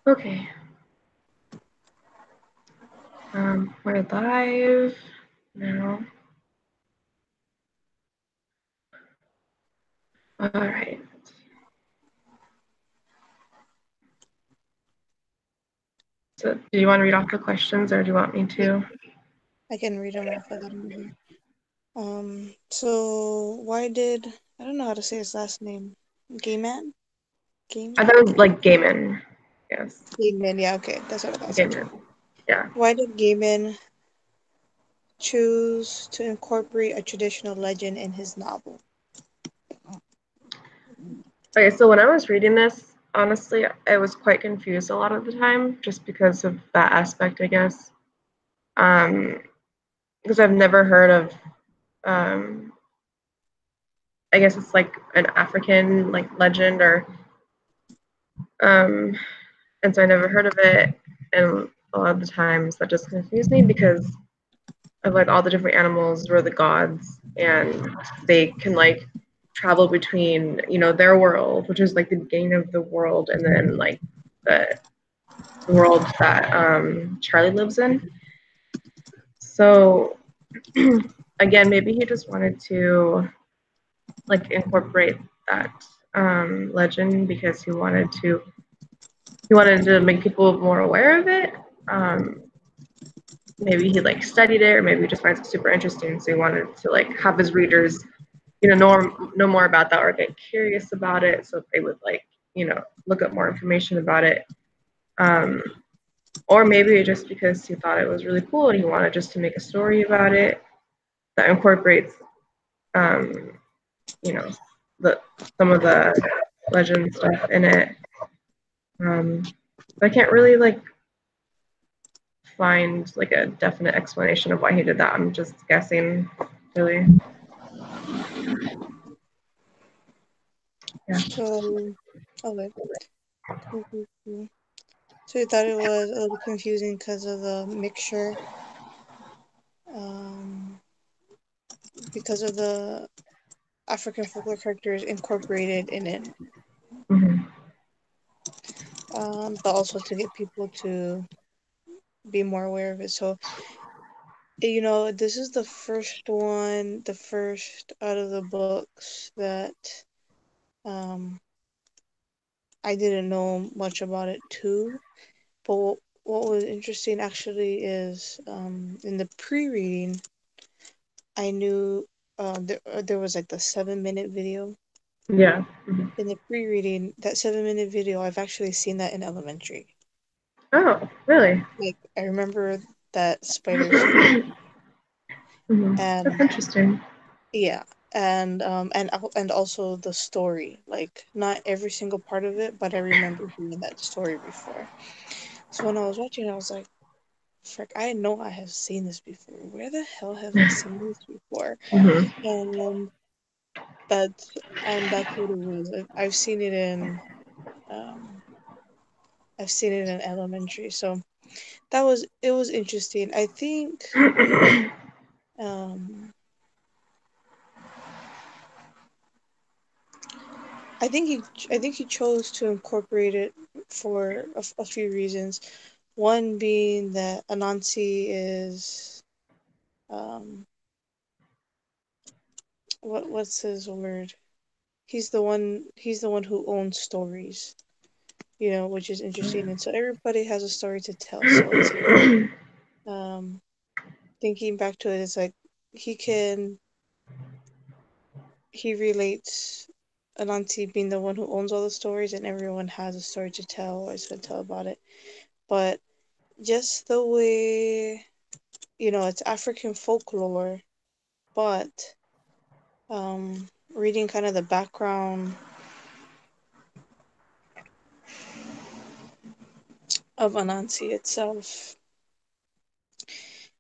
Okay. We're live now. All right. So, do you want to read off the questions, or do you want me to? I can read them off. I got them here. So why did I don't know how to say his last name? Gayman? I Gayman? thought it was like Gaiman. Yes, Gayman, yeah, okay, that's what I thought. Sounds Gaiman. good. Yeah. Why did Gayman choose to incorporate a traditional legend in his novel? Okay, so when I was reading this, honestly, I was quite confused a lot of the time, just because of that aspect, I guess. Um, because I've never heard of, um, I guess it's like an African like legend, or um, and so I never heard of it, and a lot of the times that just confused me because of like all the different animals were the gods, and they can like travel between their world, which is like the beginning of the world, and then like the world that Charlie lives in. So again, maybe he just wanted to like incorporate that legend because he wanted to make people more aware of it. Um, Maybe he like studied it, or maybe he just finds it super interesting, so he wanted to like have his readers know more about that, or get curious about it, so they would like look up more information about it. um, or maybe just because he thought it was really cool and he wanted just to make a story about it that incorporates um, you know the some of the legend stuff in it. I can't really like find like a definite explanation of why he did that. I'm just guessing, really. Yeah. So, okay. Cool, cool, cool. So you thought it was a little confusing because of the mixture, um, because of the African folklore characters incorporated in it, Mm-hmm. but also to get people to be more aware of it. So, this is the first one, the first out of the books that um, I didn't know much about it too. But what was interesting actually is in the pre-reading, I knew there was like the 7-minute video. Yeah. Mm-hmm. In the pre-reading, that 7-minute video, I've actually seen that in elementary. Oh, really? Like I remember that spider's face, Mm-hmm. That's and interesting. yeah, and also the story. Like not every single part of it, but I remember hearing that story before. So when I was watching, I was like, "Frick! I know I have seen this before. Where the hell have I seen this before?" Mm-hmm. And that's that's what it was. I've seen it in um I've seen it in elementary, so it was interesting. Um I think he chose to incorporate it for a few reasons. One being that Anansi is um what's his word? He's the one who owns stories, which is interesting, and so everybody has a story to tell. So it's like um thinking back to it, it's like he can he relates Anansi being the one who owns all the stories, and everyone has a story to tell or is going to tell about it. But just the way, it's African folklore, but reading kind of the background of Anansi itself,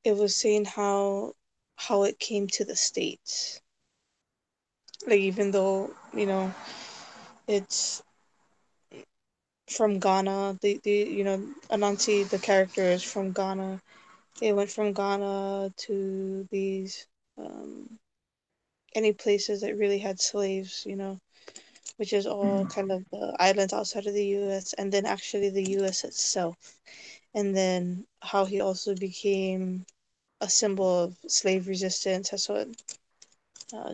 it was saying how it came to the States. Like even though, it's from Ghana, Anansi, the character is from Ghana. They went from Ghana to these any places that really had slaves, which is all kind of the islands outside of the U.S., and then actually the U.S. itself, and then how he also became a symbol of slave resistance. That's what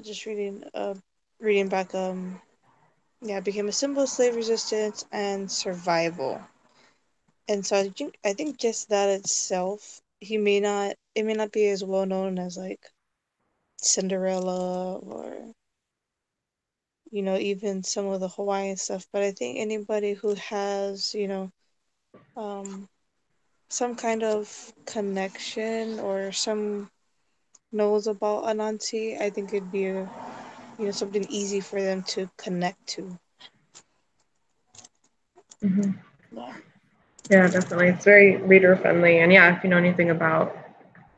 just reading back yeah, became a symbol of slave resistance and survival. And so I think just that itself, it may not be as well known as like Cinderella or even some of the Hawaiian stuff, but I think anybody who has, um some kind of connection or some knows about Anansi, I think it'd be something easy for them to connect to. Mm-hmm. Yeah. Yeah, definitely. It's very reader friendly. And yeah, if you know anything about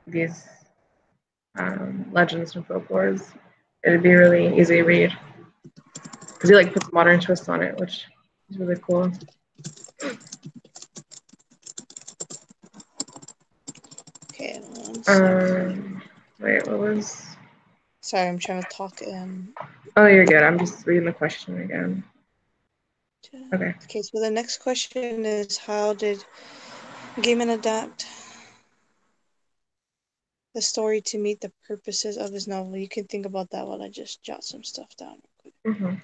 these legends and folklores, it'd be really easy to read because he like puts modern twists on it, which is really cool. Okay, 1 second. Wait, what was? Sorry, I'm trying to talk and. Oh, you're good. I'm just reading the question again. Okay. Okay, so the next question is, how did Gaiman adapt the story to meet the purposes of his novel? You can think about that while I just jot some stuff down. Mm-hmm.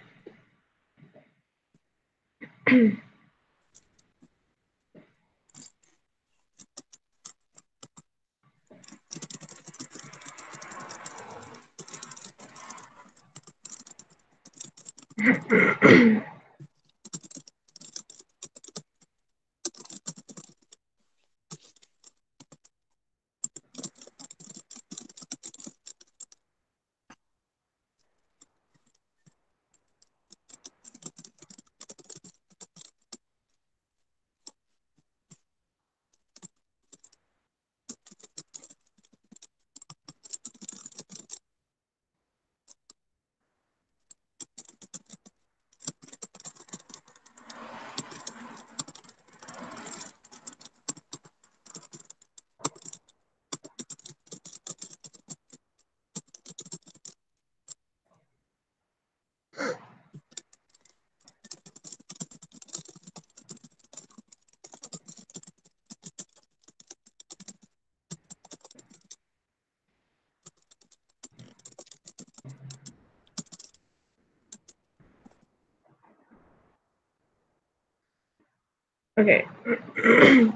Okay.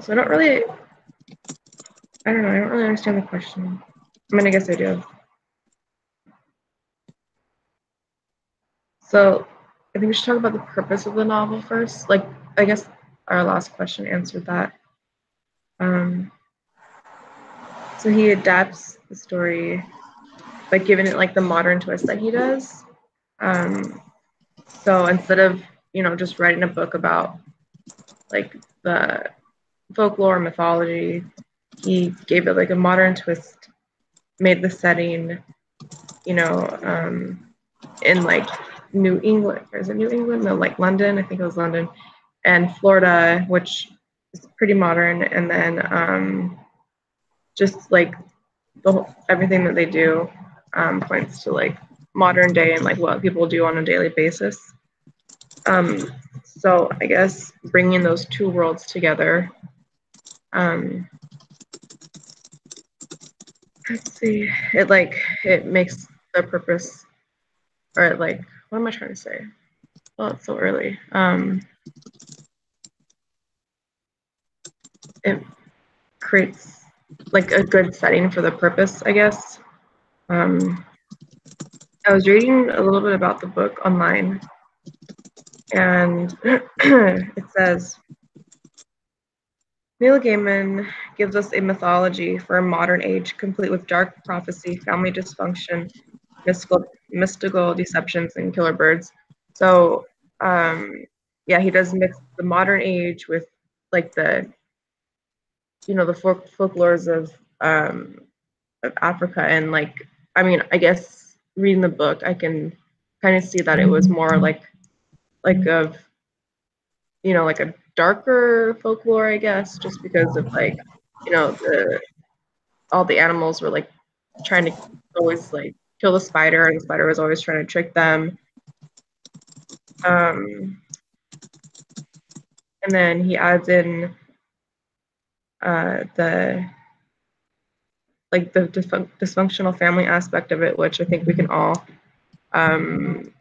So I don't know, I don't really understand the question. I mean, I guess I do. So I think we should talk about the purpose of the novel first. Like, I guess our last question answered that. So he adapts the story by giving it like the modern twist that he does. So instead of, just writing a book about like the folklore mythology, he gave it like a modern twist, made the setting, in like New England, or is it New England? No, like London, I think it was London, and Florida, which is pretty modern, and then just like everything that they do points to like modern day and like what people do on a daily basis. So I guess bringing those two worlds together. Let's see. It makes the purpose, or it like, what am I trying to say? Oh, it's so early. It creates like a good setting for the purpose, I guess. I was reading a little bit about the book online, and it says Neil Gaiman gives us a mythology for a modern age, complete with dark prophecy, family dysfunction, mystical deceptions, and killer birds. So, yeah, he does mix the modern age with like the folklores of Africa, and like, I mean, I guess reading the book, I can kind of see that it was more of like a darker folklore, I guess, just because of like all the animals were like trying to always like kill the spider, and the spider was always trying to trick them. And then he adds in the like the dysfunctional family aspect of it, which I think we can all um,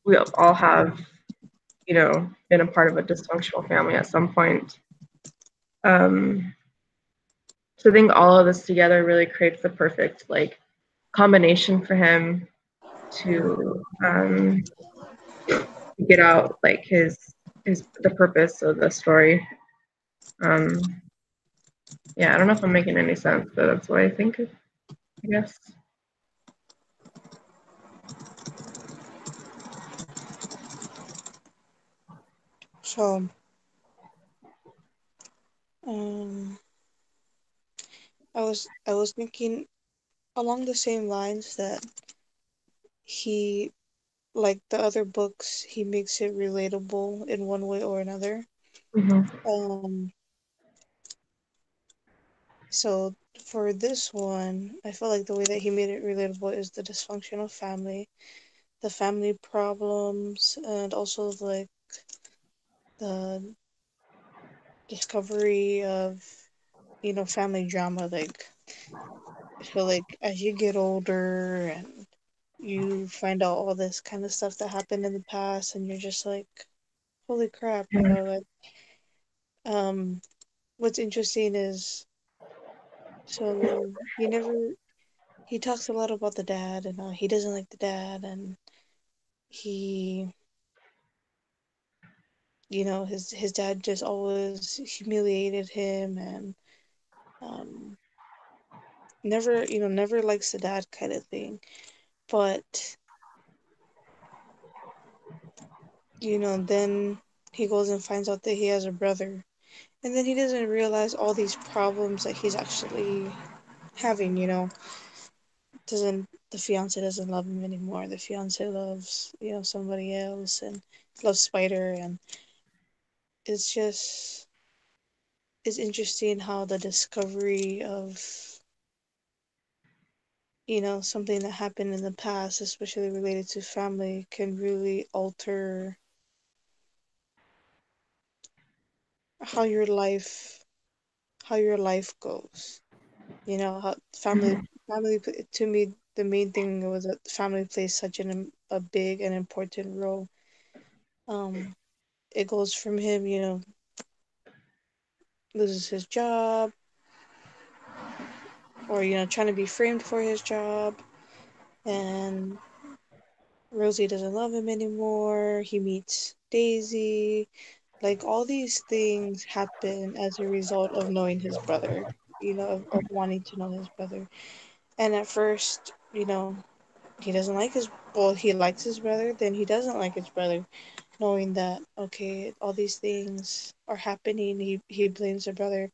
we all have, you know, been a part of a dysfunctional family at some point. So I think all of this together really creates the perfect like combination for him to get out like his the purpose of the story. Um, yeah, I don't know if I'm making any sense, but that's what I think. I guess. So, um, I was thinking along the same lines that he, like the other books, he makes it relatable in one way or another. Mm-hmm. Um, so for this one, I feel like the way that he made it relatable is the dysfunctional family, the family problems, and also like the discovery of, family drama. Like, I feel like as you get older and you find out all this kind of stuff that happened in the past, and you're just like, holy crap, like, um, what's interesting is, so he talks a lot about the dad, and he doesn't like the dad, and he, his dad just always humiliated him, and um, never likes the dad kind of thing. But, then he goes and finds out that he has a brother. And then he doesn't realize all these problems that he's actually having, Doesn't the fiance doesn't love him anymore. The fiance loves, somebody else, and loves Spider, and it's just it's interesting how the discovery of, something that happened in the past, especially related to family, can really alter how your life how your life goes. How family to me, the main thing was that family plays such a big and important role. Um, it goes from him, loses his job, or trying to be framed for his job, and Rosie doesn't love him anymore. He meets Daisy. Like, all these things happen as a result of knowing his brother, of wanting to know his brother. And at first, he doesn't like he likes his brother, then he doesn't like his brother, knowing that, okay, all these things are happening. He blames the brother.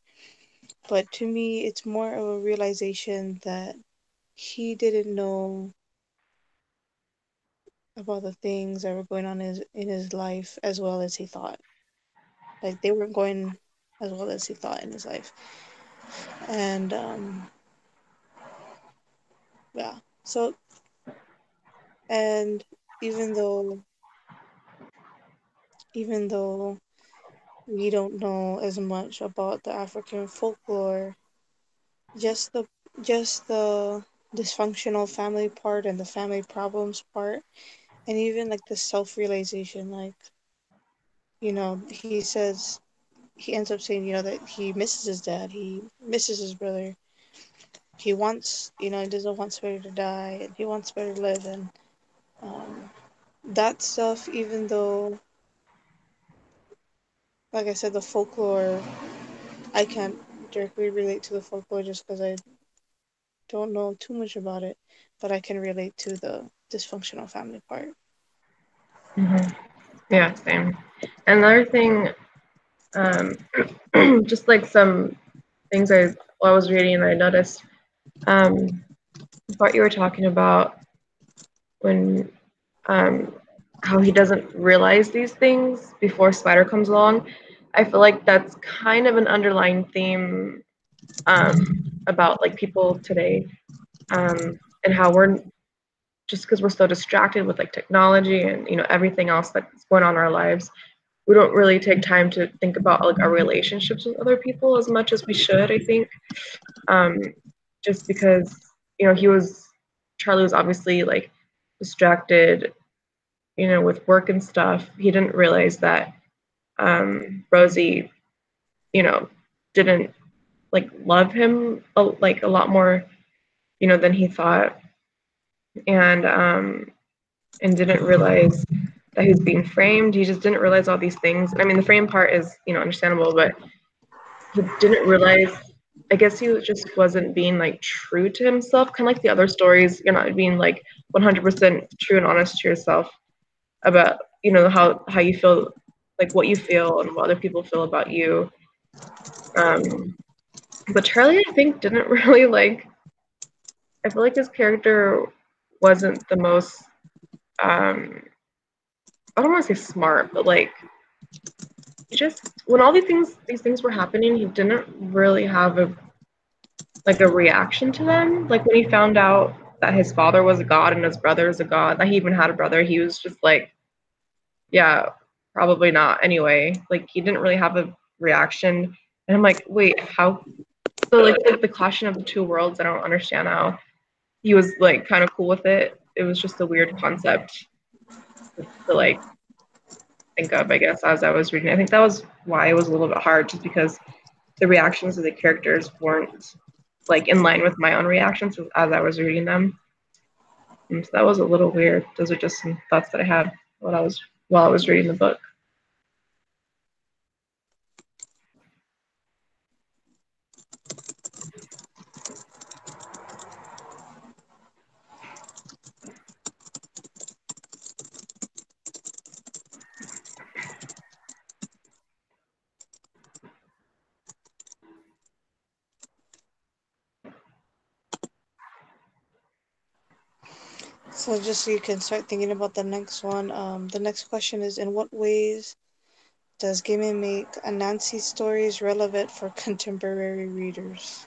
But to me, it's more of a realization that he didn't know about the things that were going on in his life as well as he thought. Like, they weren't going as well as he thought in his life. And yeah. So, and even though even though we don't know as much about the African folklore, just the dysfunctional family part and the family problems part, and even like the self-realization, like, he ends up saying, that he misses his dad, he misses his brother, he wants, he doesn't want Spider to die, and he wants Spider to live. And um, that stuff, even though, like I said, the folklore, I can't directly relate to the folklore just because I don't know too much about it, but I can relate to the dysfunctional family part. Mm-hmm. Yeah, same. Another thing, um, just like some things I was reading and I noticed, um, what you were talking about when um, how he doesn't realize these things before Spider comes along. I feel like that's kind of an underlying theme about like people today, and how we're just because we're so distracted with like technology and everything else that's going on in our lives, we don't really take time to think about like our relationships with other people as much as we should, I think. um, just because Charlie was obviously like distracted, with work and stuff. He didn't realize that Rosie, didn't like love him like a lot more, than he thought, and didn't realize that he was being framed. He just didn't realize all these things. I mean, the frame part is understandable, but he didn't realize. I guess he just wasn't being like true to himself, kind of like the other stories. You're not being like 100% true and honest to yourself about how you feel, like what you feel and what other people feel about you. But Charlie, I think, didn't really like. I feel like his character wasn't the most. I don't want to say smart, but like he just, when all these things were happening, he didn't really have a reaction to them. Like when he found out that his father was a god and his brother was a god, that he even had a brother, he was just like, yeah, probably not. Anyway, like he didn't really have a reaction, and I'm like, wait, how? So like the clashing of the two worlds, I don't understand how he was like kind of cool with it. It was just a weird concept to like think of, I guess, as I was reading. I think that was why it was a little bit hard, just because the reactions of the characters weren't like in line with my own reactions as I was reading them. And so that was a little weird. Those are just some thoughts that I had while I was reading the book. So just so you can start thinking about the next one. The next question is, in what ways does gaming make Anansi stories relevant for contemporary readers?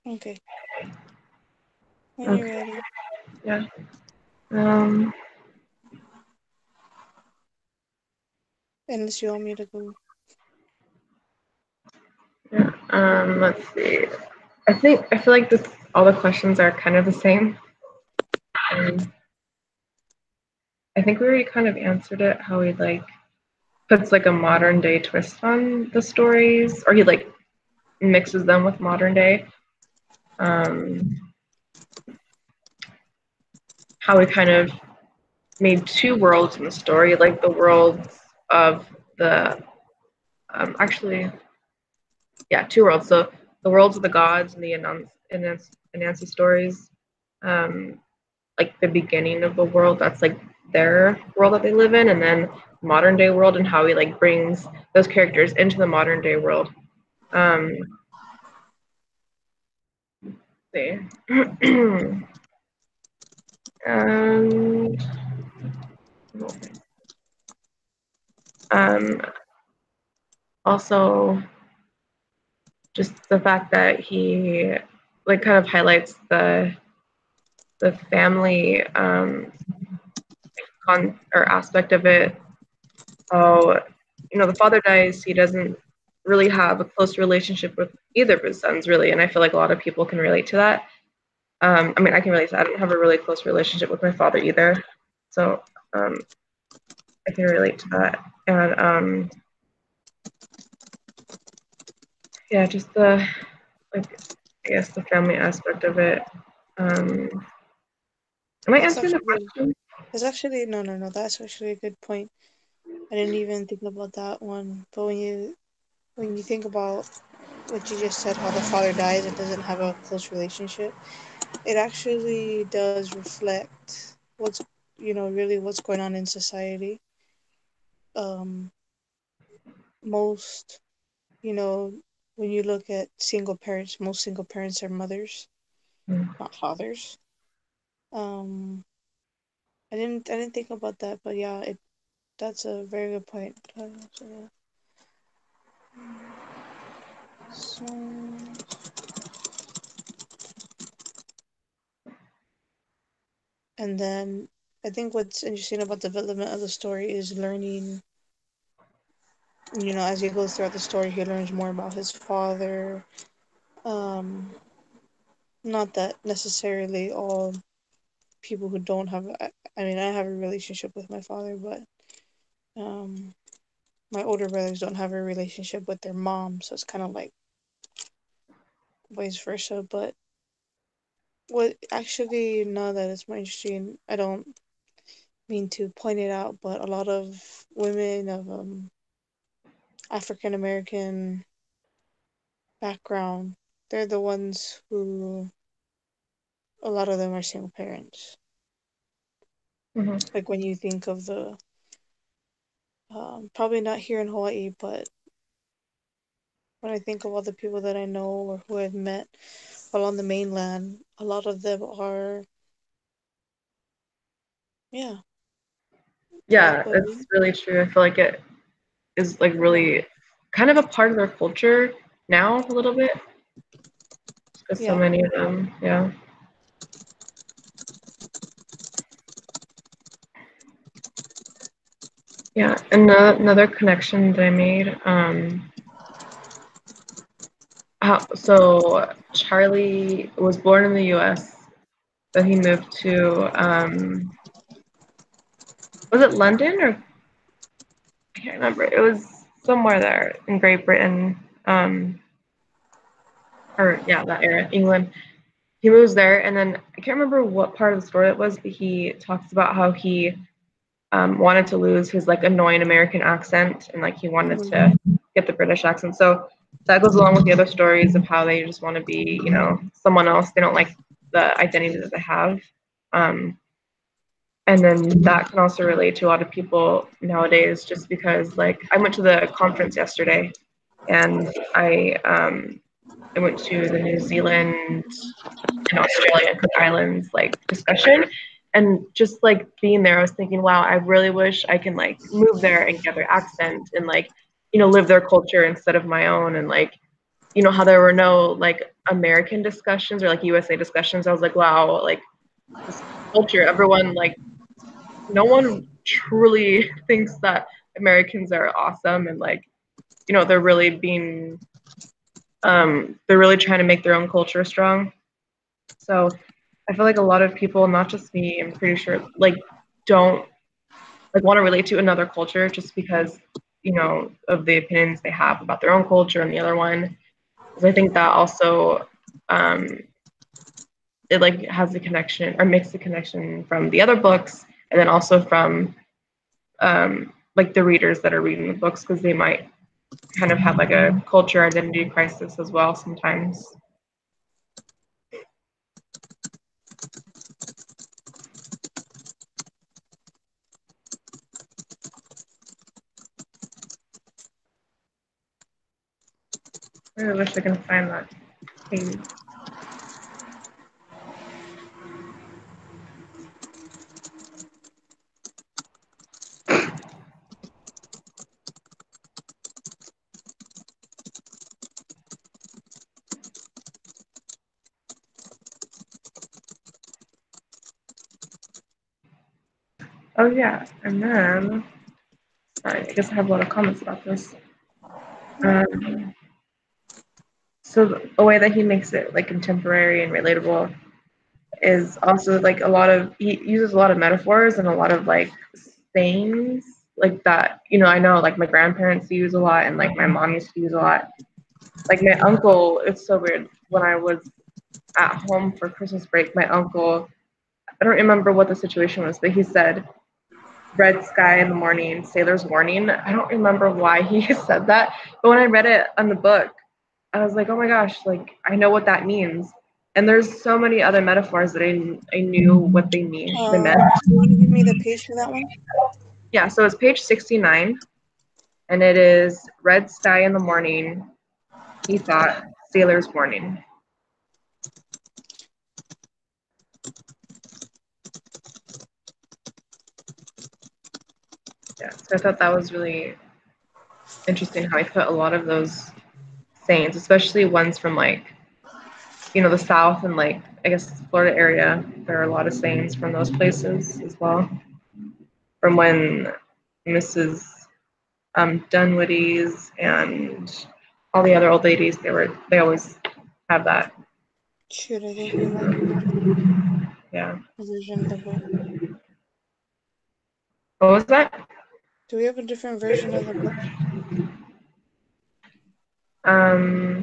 Okay. When you're Okay. ready. Yeah. Um, Unless you want me to go. yeah. Let's see. I feel like this all the questions are kind of the same. I think we already kind of answered it, how he like puts like a modern day twist on the stories, or he like mixes them with modern day. Um, how he kind of made two worlds in the story, like the worlds of the actually, yeah, two worlds. So the worlds of the gods and the Anansi stories, um, like the beginning of the world, that's like their world that they live in, and then modern day world, and how he like brings those characters into the modern day world. Um, see. and um, also just the fact that he like kind of highlights the family or aspect of it. Oh, the father dies, he doesn't really have a close relationship with either of his sons, really, and I feel like a lot of people can relate to that. I mean, I can relate to that. I don't have a really close relationship with my father either, so I can relate to that. And yeah, just the like, I guess the family aspect of it. Um, am I That's answering the actually question? no. That's actually a good point. I didn't even think about that one. But when you think about what you just said, how the father dies and doesn't have a close relationship, it actually does reflect what's really what's going on in society. Um, most when you look at single parents, most single parents are mothers, Mm. not fathers. Um, I didn't think about that, but yeah, that's a very good point. So, and then I think what's interesting about the development of the story is learning. As he goes throughout the story, he learns more about his father. Um, Not that necessarily all people who don't have. I mean, I have a relationship with my father, but um, my older brothers don't have a relationship with their mom, so it's kind of like vice versa. But what actually, now that it's more interesting, I don't mean to point it out, but a lot of women of African American background, they're the ones who a lot of them are single parents. Mm-hmm. Like when you think of the probably not here in Hawaii, but when I think of all the people that I know or who I've met while on the mainland, a lot of them are, yeah, Black Yeah, it's women. really true. I feel like it is like really kind of a part of their culture now, a little bit, because so Yeah, many of them, yeah. Yeah, and another connection that I made. So Charlie was born in the U.S., but he moved to was it London or I can't remember. It was somewhere there in Great Britain, or yeah, that area, England. He moves there, and then I can't remember what part of the story it was, but he talks about how he wanted to lose his like annoying American accent, and like he wanted hmm to get the British accent. So that goes along with the other stories of how they just want to be, someone else. They don't like the identity that they have. Um, and then that can also relate to a lot of people nowadays, just because like I went to the conference yesterday, and I went to the New Zealand and Australia and Cook Islands like discussion. And just like being there, I was thinking, wow, I really wish I can like move there and get their accent and like, live their culture instead of my own. And like, how there were no like American discussions or like USA discussions. I was like, wow, like this culture, everyone like no one truly thinks that Americans are awesome and like, they're really being they're really trying to make their own culture strong. So I feel like a lot of people, not just me, I'm pretty sure, like don't like want to relate to another culture just because, of the opinions they have about their own culture and the other one. Because I think that also it like has a connection or makes the connection from the other books and then also from like the readers that are reading the books because they might kind of have like a culture identity crisis as well sometimes. I really wish I can find that page. Oh yeah, and then sorry, I guess I have a lot of comments about this. Um, so the way that he makes it like contemporary and relatable is also like a lot of he uses a lot of metaphors and a lot of like sayings like that. I know like my grandparents use a lot and like my mom used to use a lot. Like my uncle, it's so weird. When I was at home for Christmas break, my uncle, I don't remember what the situation was, but he said red sky in the morning, sailor's warning. I don't remember why he said that, but when I read it on the book, I was like, oh my gosh, like I know what that means. And there's so many other metaphors that I knew what they meant. Do you want to give me the page for that one? Yeah, so it's page 69, and it is red sky in the morning, he thought, sailor's warning. Yeah, so I thought that was really interesting how he put a lot of those sayings, especially ones from like the South and like I guess Florida area. There are a lot of sayings from those places as well. From when Mrs. Dunwoody's and all the other old ladies, they always have that. Shoot, I think we might have Yeah. a version of the book. What was that? Do we have a different version of the book?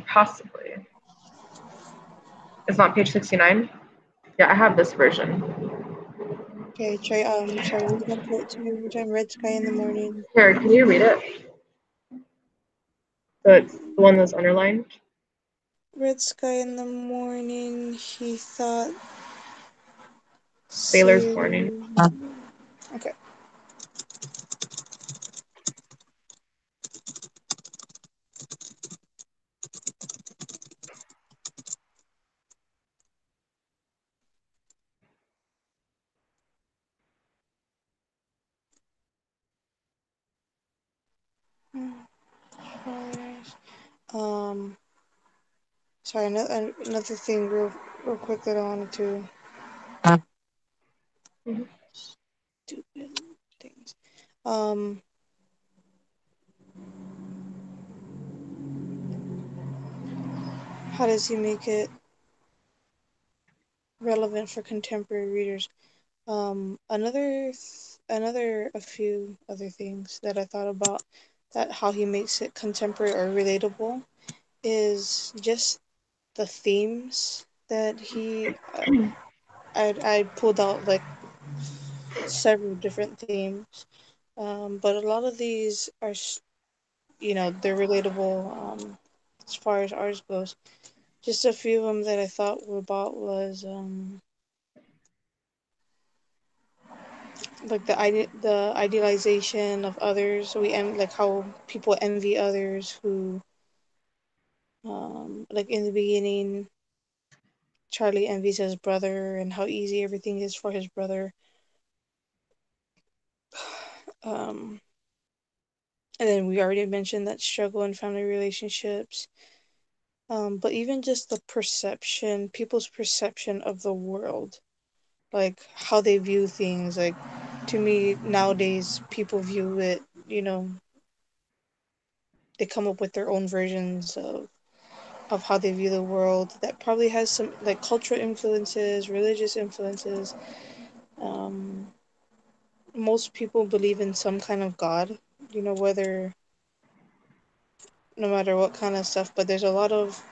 Possibly. It's not page 69. Yeah, I have this version. Okay, try. Sorry, read that quote to me one more time. Red sky in the morning. Here, can you read it? So it's the one that's underlined. Red sky in the morning. He thought. Sailor's warning. Sailor. Okay. Um. Sorry. Another thing, real quick that I wanted to. Mhm. Stupid things. Um. How does he make it relevant for contemporary readers? A few other things that I thought about that how he makes it contemporary or relatable is just the themes that I pulled out like several different themes, but a lot of these are they're relatable as far as ours goes. Just a few of them that I thought were about was like the idealization of others. So like how people envy others who like in the beginning Charlie envies his brother and how easy everything is for his brother. Um, and then we already mentioned that struggle in family relationships. But even just the perception, people's perception of the world, like how they view things. Like to me nowadays, people view it. They come up with their own versions of how they view the world that probably has some like cultural influences, religious influences. Um, Most people believe in some kind of God, whether no matter what kind of stuff, but there's a lot of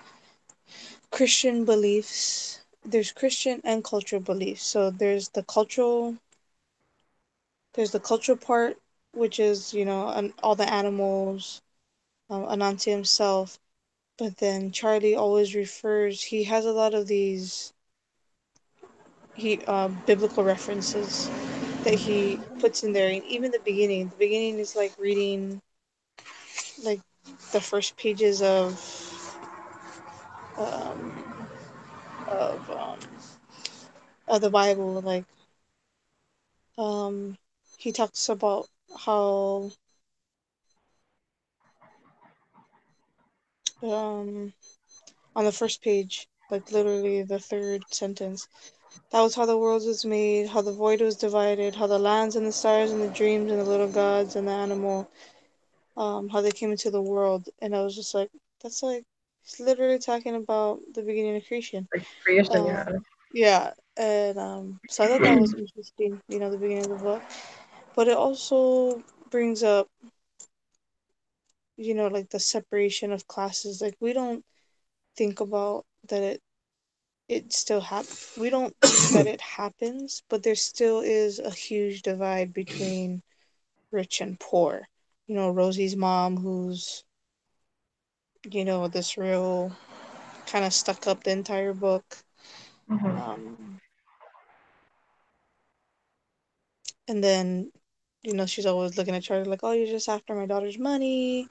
Christian beliefs. There's Christian and cultural beliefs. So there's the cultural part, which is, all the animals, Anansi himself. But then Charlie always he has a lot of these biblical references that he puts in there. And even the beginning is like reading like the first pages um, of um, of the Bible. Like um, he talks about how um, on the first page, like literally the third sentence, That was how the world was made, how the void was divided, how the lands and the stars and the dreams and the little gods and the animal, how they came into the world. And I was just like, that's like, it's literally talking about the beginning of creation. Like creation, yeah. Um, yeah, and so I thought that was interesting, the beginning of the book. But it also brings up, like the separation of classes. Like we don't think about that it still happens. We don't think that it happens, but there still is a huge divide between rich and poor. Rosie's mom, who's, this real kind of stuck up the entire book. Hmm. Um, and then, she's always looking at Charlie like, oh, you're just after my daughter's money.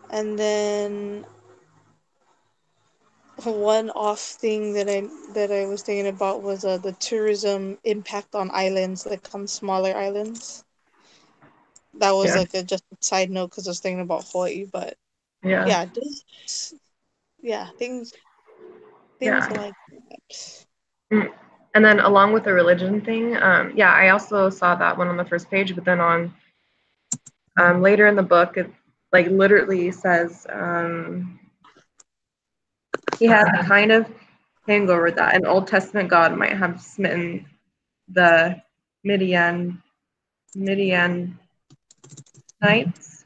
And then one off thing that I was thinking about was the tourism impact on islands, like on smaller islands. That was Yeah, like just a side note because I was thinking about Hawaii, but yeah, yeah, yeah, things yeah. like that. Mm. And then along with the religion thing, yeah, I also saw that one on the first page, but then on later in the book, it like literally says he had the kind of hangover that an Old Testament God might have smitten the Midian Midianites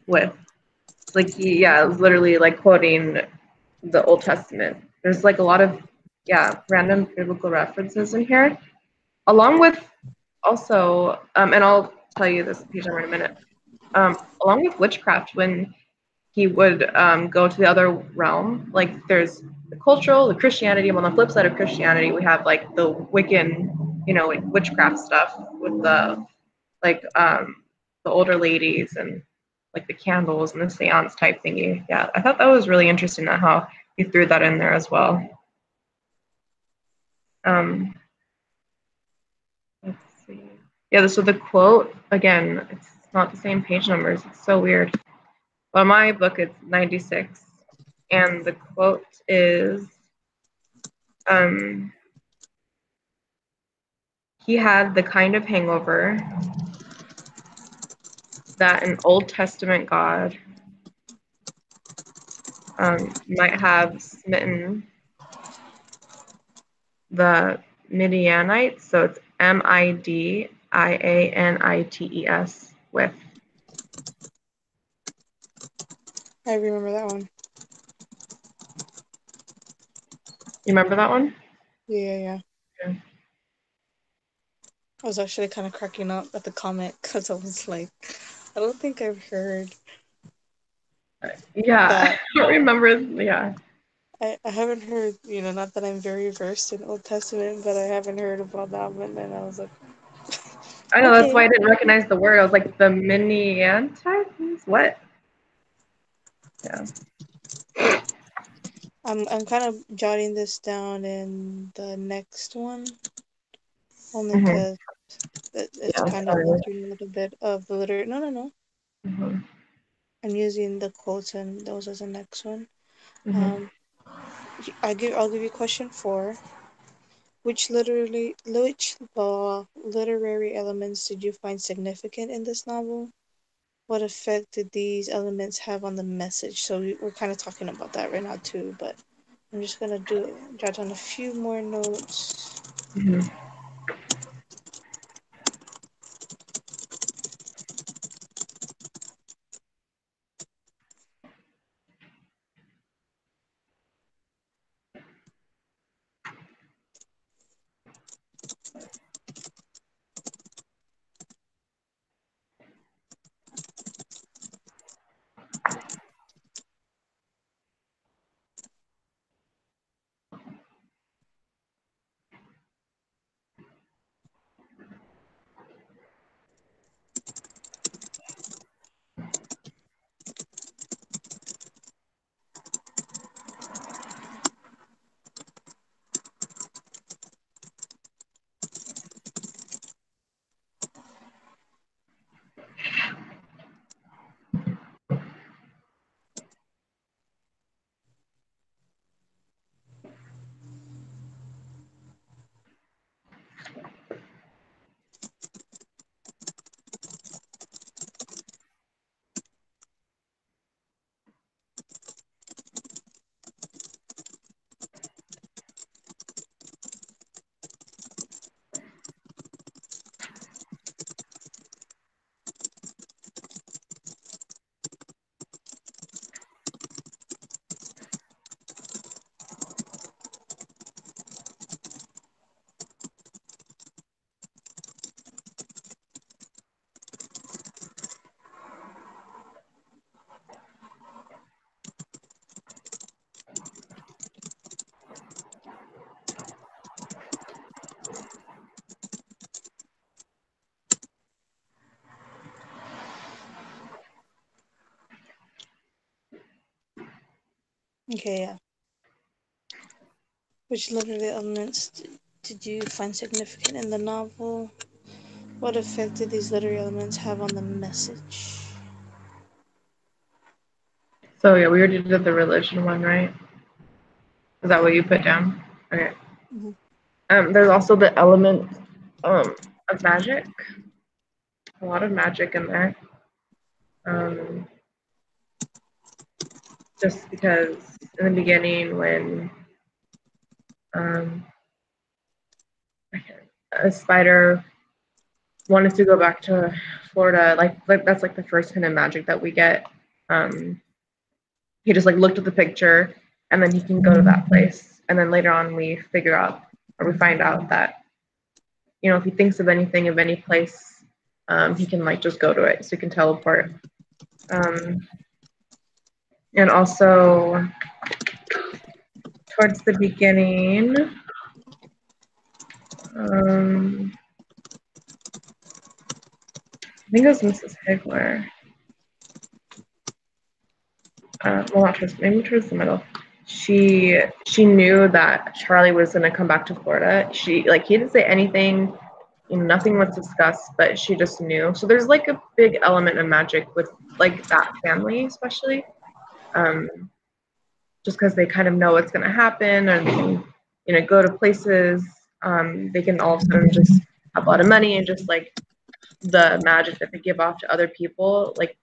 with. Like he, yeah, it was literally like quoting the Old Testament. There's like a lot of, yeah, random biblical references in here, along with also, and I'll tell you this page number in a minute. Along with witchcraft, when he would go to the other realm, like there's the cultural, the Christianity. On the flip side of Christianity, we have like the Wiccan, like witchcraft stuff with the older ladies and like the candles and the seance type thingy. Yeah, I thought that was really interesting that how he threw that in there as well. Um, let's see. Yeah, so the quote again, it's not the same page numbers. It's so weird. Well, my book it's 96, and the quote is, um, he had the kind of hangover that an Old Testament God might have smitten the Midianites. So it's Midianites with. I remember that one. You remember that one? Yeah, yeah. Yeah. I was actually kind of cracking up at the comment because I was like, I don't think I've heard Yeah, I that. don't remember. Yeah, I haven't heard, not that I'm very versed in Old Testament, but I haven't heard about that one. And I was like, I know that's okay. why I didn't recognize the word. I was like, the Miniantites? What? Yeah. I'm kind of jotting this down in the next one, only Mm-hmm. because it's Yeah, kind of sorry. going through a little bit of the literature. No, no, no. Mm-hmm. I'm using the quotes and those as the next one. Mm-hmm. Um, I'll give you question 4. Which literary elements did you find significant in this novel? What effect did these elements have on the message? So we're kind of talking about that right now too, but I'm just gonna jot down a few more notes. Mm-hmm. Okay, yeah. Which literary elements did you find significant in the novel? What effect did these literary elements have on the message? So yeah, we already did the religion one, right? Is that what you put down? Okay. Mm-hmm. There's also the element of magic. A lot of magic in there. Um, just because in the beginning when um, a spider wanted to go back to Florida, like that's like the first kind of magic that we get. Um, he just like looked at the picture and then he can go to that place. And then later on we figure out or we find out that, you know, if he thinks of anything of any place, he can like just go to it. So he can teleport. Um, and also towards the beginning, I think it was Mrs. Hegler. Well, not towards, maybe towards the middle. She knew that Charlie was gonna come back to Florida. She like he didn't say anything, you know, nothing was discussed, but she just knew. So there's like a big element of magic with like that family, especially, um, just because they kind of know what's gonna happen and they can, you know, go to places. They can all of a sudden just have a lot of money and just like the magic that they give off to other people, like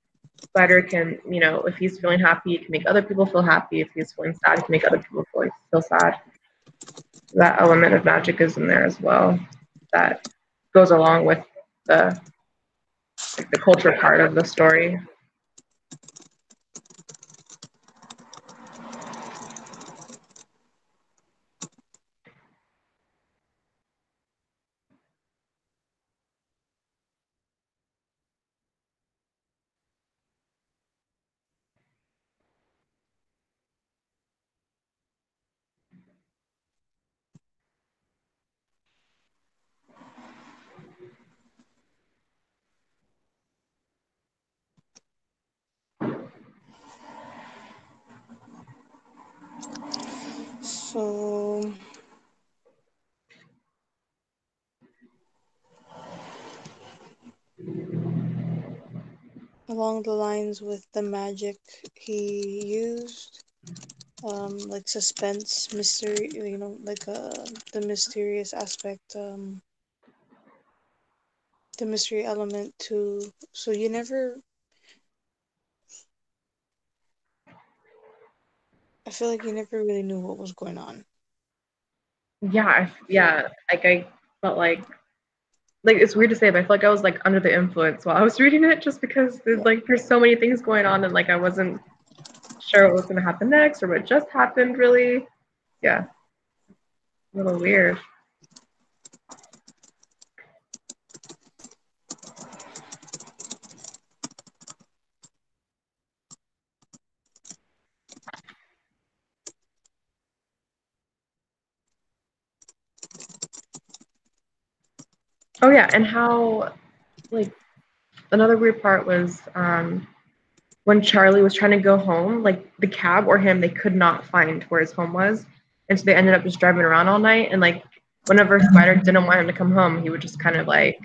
Spider can, you know, if he's feeling happy, he can make other people feel happy. If he's feeling sad, he can make other people feel sad. That element of magic is in there as well. That goes along with the like the culture part of the story. So, along the lines with the magic he used, like suspense, mystery, you know, like the mysterious aspect, the mystery element too. So you never, I feel like you never really knew what was going on. Yeah. Like I felt like it's weird to say, but I feel like I was like under the influence while I was reading it, just because Yeah. there's so many things going on, and like I wasn't sure what was gonna happen next or what just happened. Really, yeah, a little weird. Oh yeah, and how like another weird part was when Charlie was trying to go home, like the cab or him, they could not find where his home was, and so they ended up just driving around all night. And like whenever Spider didn't want him to come home, he would just kind of like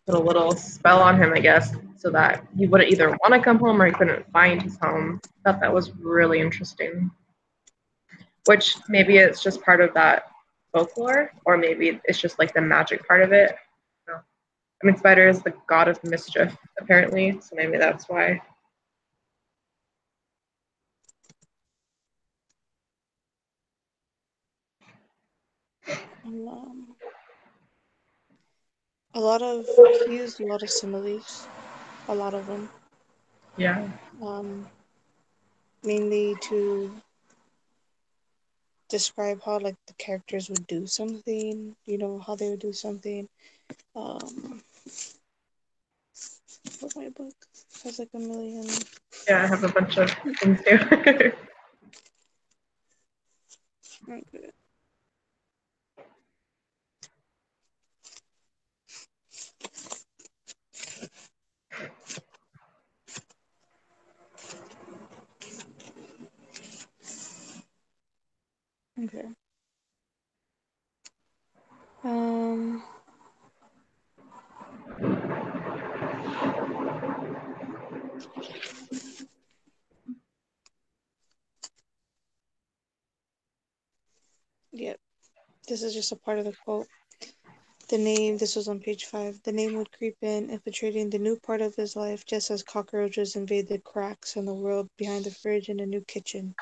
put a little spell on him, I guess, so that he wouldn't either want to come home or he couldn't find his home. I thought that was really interesting. Which maybe it's just part of that folklore, or maybe it's just like the magic part of it. I mean, Spider is the god of mischief, apparently, so maybe that's why. Um, he used a lot of similes, a lot of them, Yeah. um, mainly to describe how like the characters would do something, you know, how they would do something. Um, but my book has like a million. Yeah, I have a bunch of things too. Okay. Okay. Um. Yep. This is just a part of the quote. The name, this was on page 5, the name would creep in, infiltrating the new part of his life, just as cockroaches invade the cracks in the world behind the fridge in a new kitchen.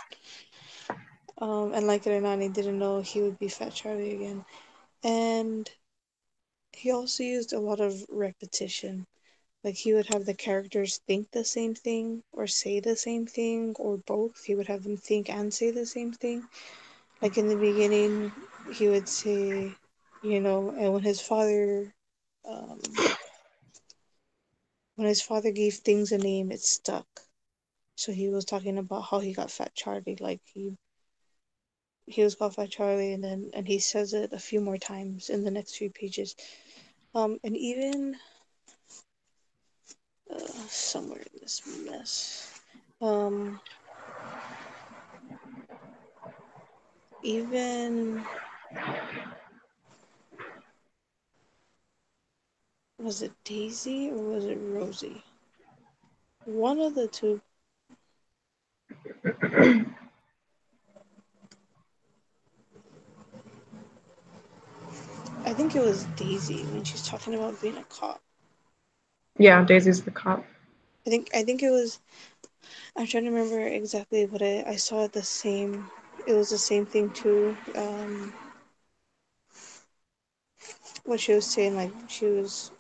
And like it or not, he didn't know he would be Fat Charlie again. And he also used a lot of repetition. Like he would have the characters think the same thing, or say the same thing, or both. He would have them think and say the same thing. Like in the beginning, he would say, and um, when his father gave things a name, it stuck. So he was talking about how he got Fat Charlie, like he was called Fat Charlie, and he says it a few more times in the next few pages. And even somewhere in this mess, um, even was it Daisy or was it Rosie? One of the two. I think it was Daisy when she's talking about being a cop. Yeah, Daisy's the cop. I think it was. I'm trying to remember exactly, but I saw it the same. It was the same thing too. What she was saying, like she was.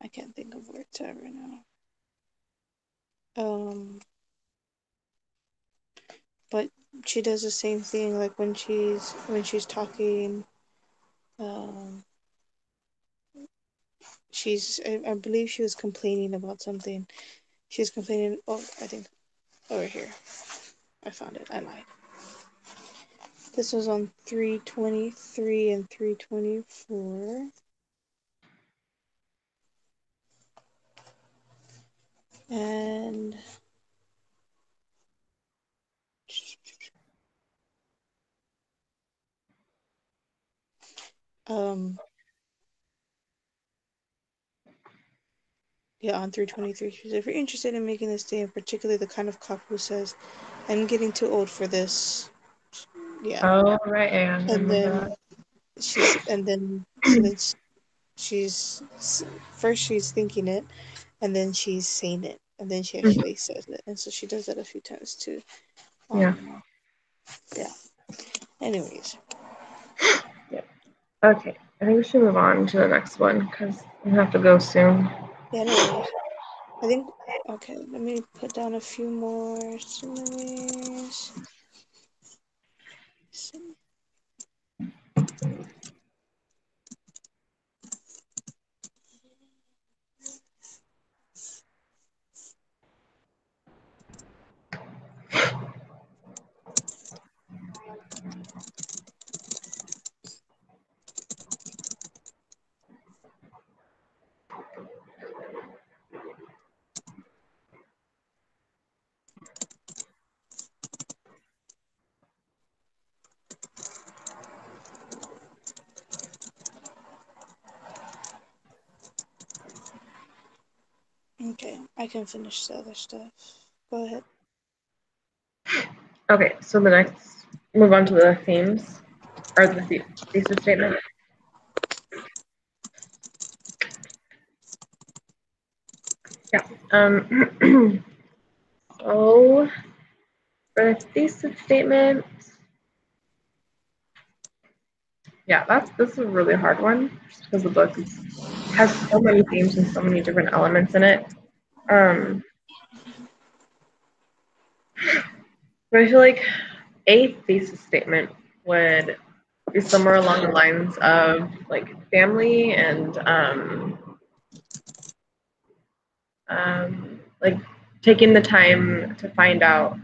I can't think of where it's at right now. But she does the same thing, like when she's talking. Um, I believe she was complaining about something. She's complaining. Oh, I think over here. I found it. I lied. This was on 323 and 324. And um yeah, on 323, she says, if you're interested in making this day, and particularly the kind of cop who says, I'm getting too old for this. Yeah. Oh, right, and I And remember then so then she's first she's thinking it, and then she's saying it, and then she that. actually says it, and so she does that a few times too. Yeah. Yeah. Anyways. Yeah. Okay. I think we should move on to the next one because we have to go soon. Yeah, no worries. I think, okay, let me put down a few more similes. Okay, I can finish the other stuff. Go ahead. Okay, so the next, move on to the themes or the thesis statement. Yeah. So for the thesis statement, yeah, this is a really hard one just because the book has so many themes and so many different elements in it. But I feel like a thesis statement would be somewhere along the lines of like family and like taking the time to find out,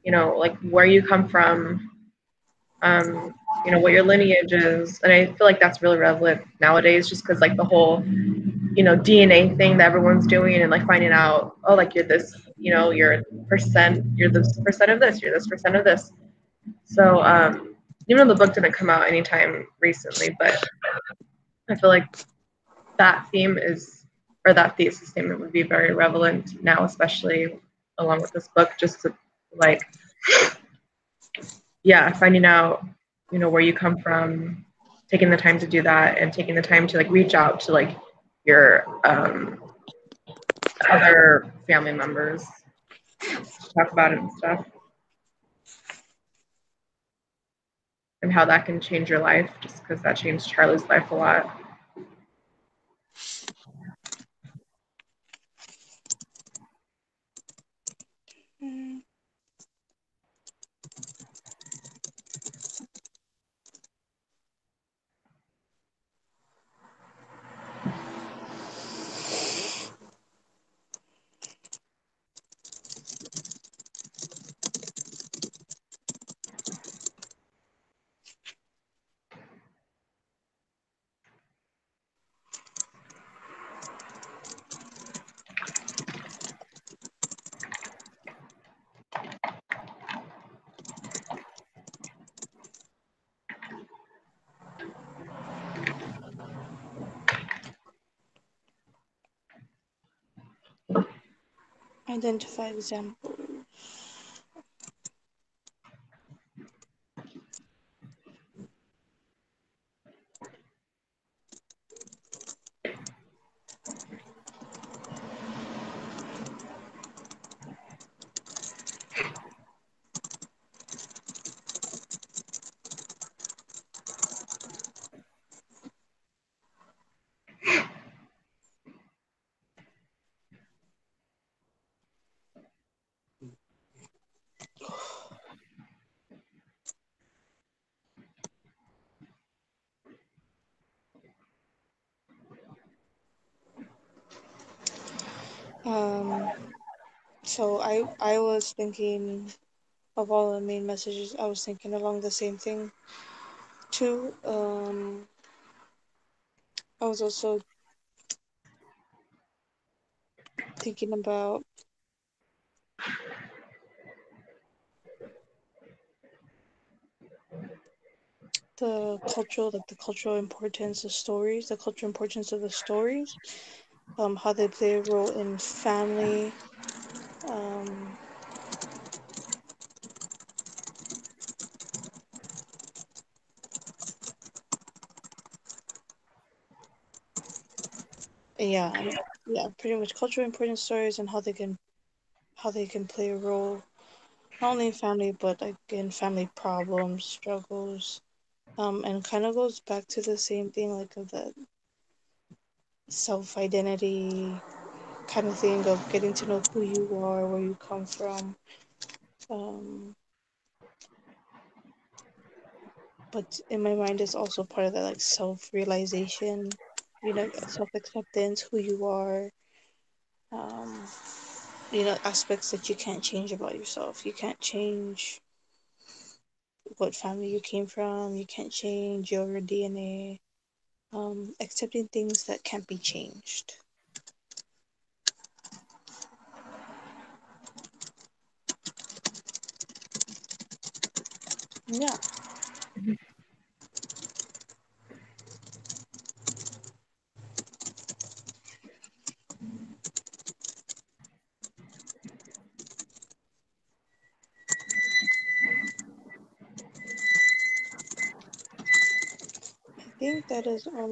like where you come from, what your lineage is. And I feel like that's really relevant nowadays just because like the whole DNA thing that everyone's doing and like finding out, oh, like you're this, you're this percent of this, you're this percent of this. So even though the book didn't come out anytime recently, but I feel like that theme is, or that thesis statement would be very relevant now, especially along with this book, just to like, yeah, finding out, where you come from, taking the time to do that, and taking the time to like reach out to like your other family members to talk about it and stuff, and how that can change your life, just because that changed Charlie's life a lot. Mm. Identify examples. Um, so I was thinking of all the main messages. I was thinking along the same thing too. I was also thinking about the cultural importance of stories, the cultural importance of the stories, how they play a role in family, um, yeah, yeah, pretty much cultural importance stories and how they can play a role not only in family but like in family problems, struggles, and kind of goes back to the same thing like of the self identity kind of thing of getting to know who you are, where you come from. Um, but in my mind, it's also part of that like self realization, self acceptance, who you are, um, aspects that you can't change about yourself. You can't change what family you came from, you can't change your DNA, accepting things that can't be changed. Yeah. I think that is all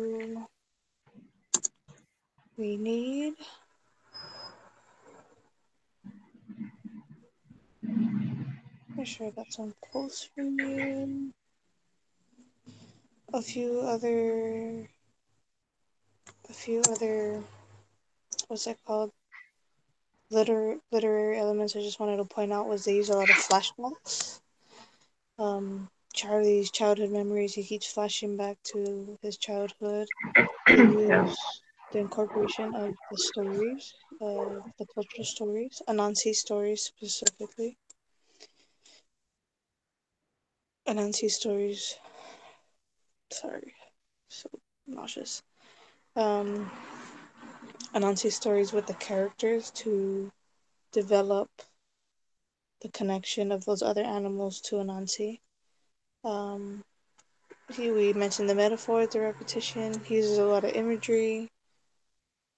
we need. I'm sure I got some quotes from you. A few other, a few other, what's that called? Literary elements I just wanted to point out was they use a lot of flashbacks. Charlie's childhood memories, he keeps flashing back to his childhood. They Yeah. use the incorporation of the stories, of the cultural stories, Anansi stories specifically. Anansi stories, sorry, so nauseous. Um, Anansi stories with the characters to develop the connection of those other animals to Anansi. Um, we mentioned the metaphor, the repetition. He uses a lot of imagery,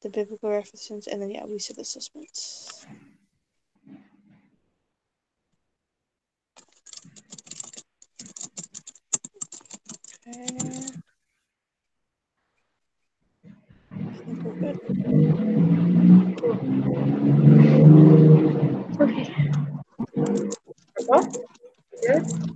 the biblical references, and then yeah, we see the suspense. Okay. I think we're good. Okay. Well, good.